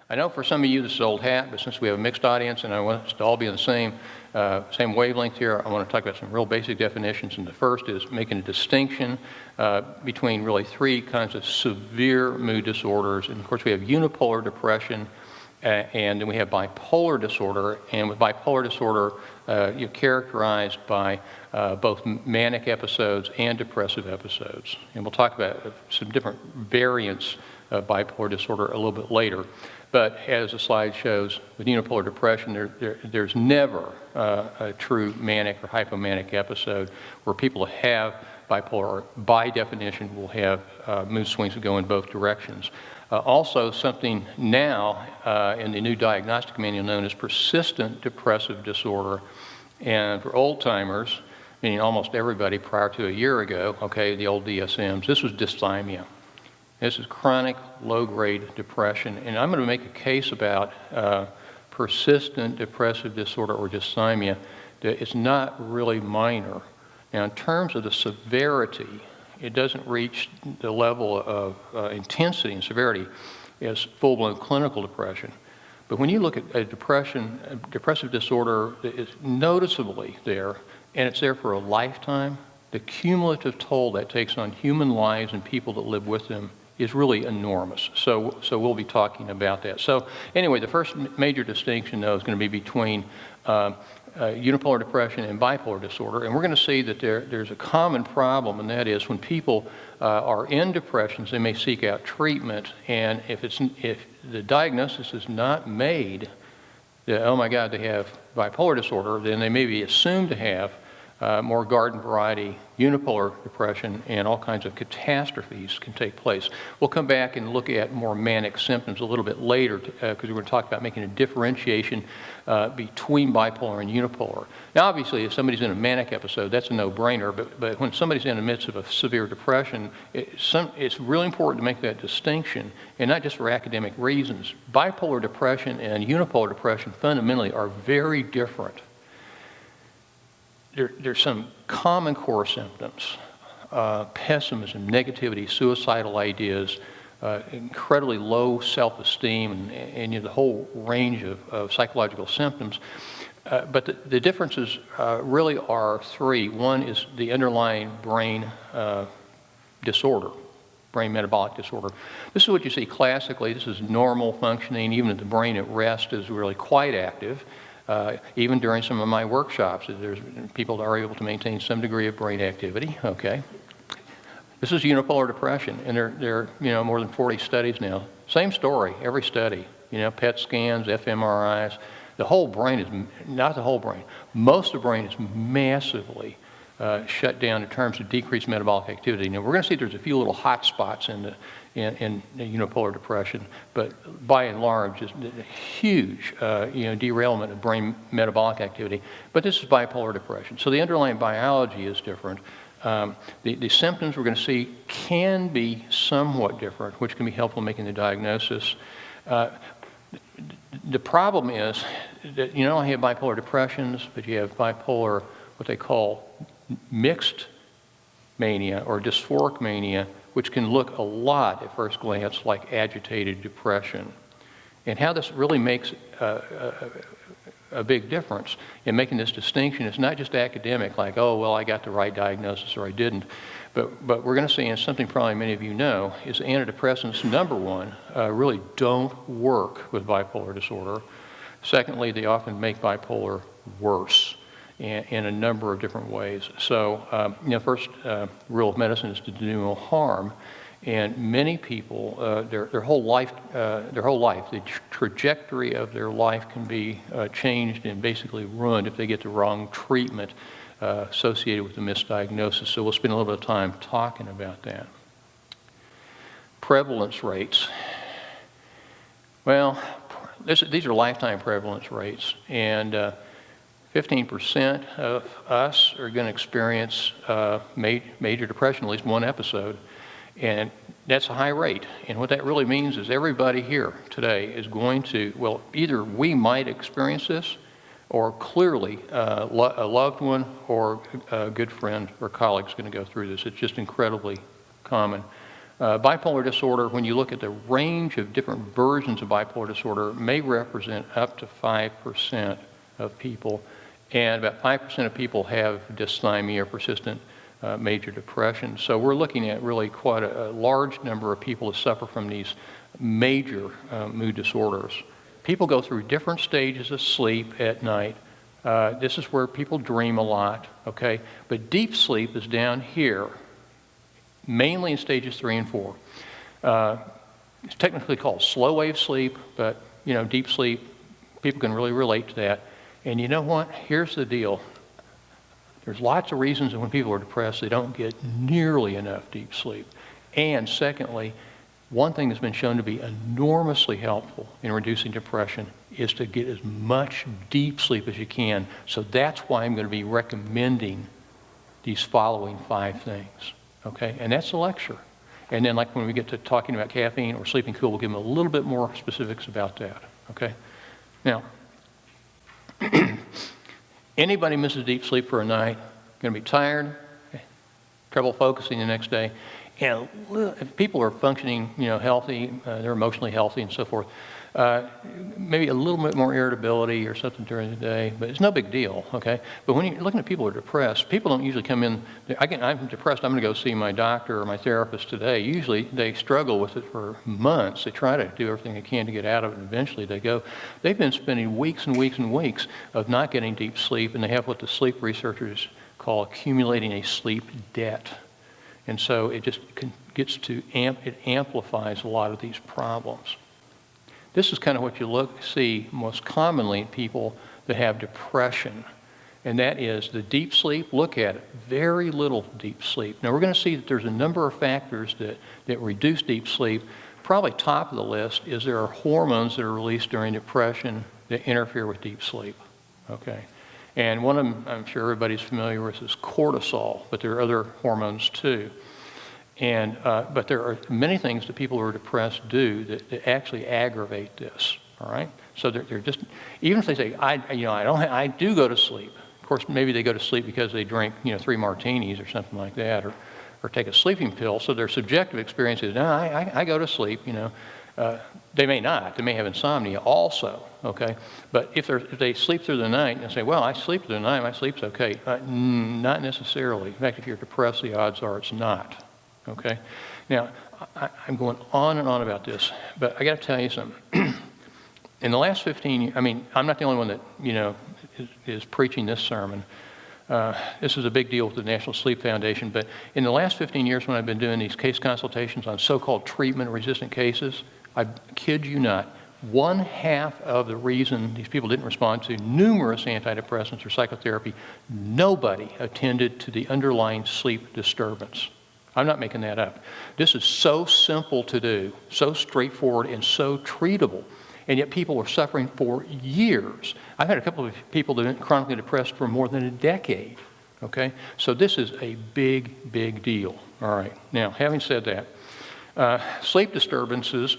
I know for some of you this is old hat, but since we have a mixed audience and I want us to all be on the same wavelength here, I want to talk about some real basic definitions. And the first is making a distinction between really three kinds of severe mood disorders. And of course, we have unipolar depression, and then we have bipolar disorder. And with bipolar disorder, you're characterized by both manic episodes and depressive episodes. And we'll talk about some different variants of bipolar disorder a little bit later. But as the slide shows, with unipolar depression, there's never a true manic or hypomanic episode where people who have bipolar, by definition, will have mood swings that go in both directions. Also, something now in the new diagnostic manual known as persistent depressive disorder. And for old-timers, meaning almost everybody prior to a year ago, okay, the old DSMs, this was dysthymia. This is chronic low-grade depression, and I'm going to make a case about persistent depressive disorder or dysthymia that it's not really minor. Now, in terms of the severity, it doesn't reach the level of intensity and severity as full-blown clinical depression. But when you look at a depressive disorder that is noticeably there, and it's there for a lifetime, the cumulative toll that takes on human lives and people that live with them is really enormous. So we'll be talking about that. So anyway, the first major distinction, though, is going to be between unipolar depression and bipolar disorder. And we're going to see that there's a common problem, and that is when people are in depressions, they may seek out treatment. And if the diagnosis is not made that, oh my God, they have bipolar disorder, then they may be assumed to have more garden variety unipolar depression, and all kinds of catastrophes can take place. We'll come back and look at more manic symptoms a little bit later because we're going to talk about making a differentiation between bipolar and unipolar. Now, obviously, if somebody's in a manic episode, that's a no-brainer, but when somebody's in the midst of a severe depression, it's really important to make that distinction, and not just for academic reasons. Bipolar depression and unipolar depression fundamentally are very different. There's some common core symptoms, pessimism, negativity, suicidal ideas, incredibly low self-esteem, and the whole range of psychological symptoms. But the differences really are three. One is the underlying brain disorder, brain metabolic disorder. This is what you see classically. This is normal functioning, even if the brain at rest is really quite active. Even during some of my workshops, there's people that are able to maintain some degree of brain activity. Okay, this is unipolar depression, and there are more than 40 studies now. Same story, every study. PET scans, fMRIs. The whole brain is not the whole brain. Most of the brain is massively shut down in terms of decreased metabolic activity. Now we're going to see there's a few little hot spots in unipolar depression, but by and large, it's a huge derailment of brain metabolic activity. But this is bipolar depression, so the underlying biology is different. The symptoms we're going to see can be somewhat different, which can be helpful in making the diagnosis. The problem is that you not only have bipolar depressions, but you have bipolar, what they call mixed mania or dysphoric mania, which can look a lot at first glance like agitated depression. And how this really makes a big difference in making this distinction is not just academic, like, oh, well, I got the right diagnosis or I didn't. But we're going to see, and something probably many of you know, is antidepressants, number one, really don't work with bipolar disorder. Secondly, they often make bipolar worse in a number of different ways. So, first rule of medicine is to do no harm, and many people, their whole life, the trajectory of their life can be changed and basically ruined if they get the wrong treatment associated with the misdiagnosis. So we'll spend a little bit of time talking about that. Prevalence rates. Well, these are lifetime prevalence rates, and 15% of us are going to experience major depression, at least one episode, and that's a high rate. And what that really means is everybody here today is going to, well, either we might experience this, or clearly a loved one or a good friend or colleague is going to go through this. It's just incredibly common. Bipolar disorder, when you look at the range of different versions of bipolar disorder, may represent up to 5% of people, and about 5% of people have dysthymia or persistent major depression. So we're looking at really quite a large number of people that suffer from these major mood disorders. People go through different stages of sleep at night. This is where people dream a lot, okay? But deep sleep is down here, mainly in stages 3 and 4. It's technically called slow wave sleep, but you know, deep sleep, people can really relate to that. And you know what? Here's the deal. There's lots of reasons that when people are depressed, they don't get nearly enough deep sleep. And secondly, one thing that's been shown to be enormously helpful in reducing depression is to get as much deep sleep as you can. So that's why I'm going to be recommending these following 5 things, okay? And that's a lecture. And then like when we get to talking about caffeine or sleeping cool, we'll give them a little bit more specifics about that, okay? Now, anybody misses deep sleep for a night, going to be tired, trouble focusing the next day, and if people are functioning, you know, healthy, they're emotionally healthy and so forth, maybe a little bit more irritability or something during the day, but it's no big deal, okay? But when you're looking at people who are depressed, people don't usually come in, I'm depressed, I'm going to go see my doctor or my therapist today. Usually they struggle with it for months. They try to do everything they can to get out of it, and eventually they go. They've been spending weeks and weeks and weeks of not getting deep sleep, and they have what the sleep researchers call accumulating a sleep debt. And so it just gets to, it amplifies a lot of these problems. This is kind of what you see most commonly in people that have depression, and that is the deep sleep. Look at it, very little deep sleep. Now we're going to see that there's a number of factors that reduce deep sleep. Probably top of the list is there are hormones that are released during depression that interfere with deep sleep, okay? And one of them, I'm sure everybody's familiar with, is cortisol, but there are other hormones too. And, but there are many things that people who are depressed do that actually aggravate this, all right? So they're just, even if they say, I do go to sleep. Of course, maybe they go to sleep because they drink, 3 martinis or something like that, or take a sleeping pill. So their subjective experience is, no, I go to sleep, They may not. They may have insomnia also, okay? But if they sleep through the night and say, well, I sleep through the night, my sleep's okay. Not necessarily. In fact, if you're depressed, the odds are it's not, okay? Now, I'm going on and on about this, but I got to tell you something. In the last 15 years, I'm not the only one that, is preaching this sermon. This is a big deal with the National Sleep Foundation, but in the last 15 years when I've been doing these case consultations on so-called treatment-resistant cases, I kid you not, 1/2 of the reason these people didn't respond to numerous antidepressants or psychotherapy, nobody attended to the underlying sleep disturbance. I'm not making that up. This is so simple to do, so straightforward, and so treatable. And yet people are suffering for years. I've had a couple of people that have been chronically depressed for more than a decade, okay? So this is a big, big deal. All right, now, having said that, sleep disturbances,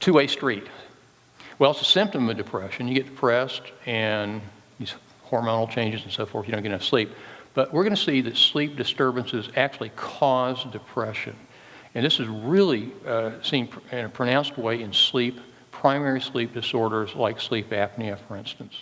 two-way street. Well, it's a symptom of depression. You get depressed and these hormonal changes and so forth, you don't get enough sleep. But we're going to see that sleep disturbances actually cause depression. And this is really seen in a pronounced way in primary sleep disorders like sleep apnea, for instance.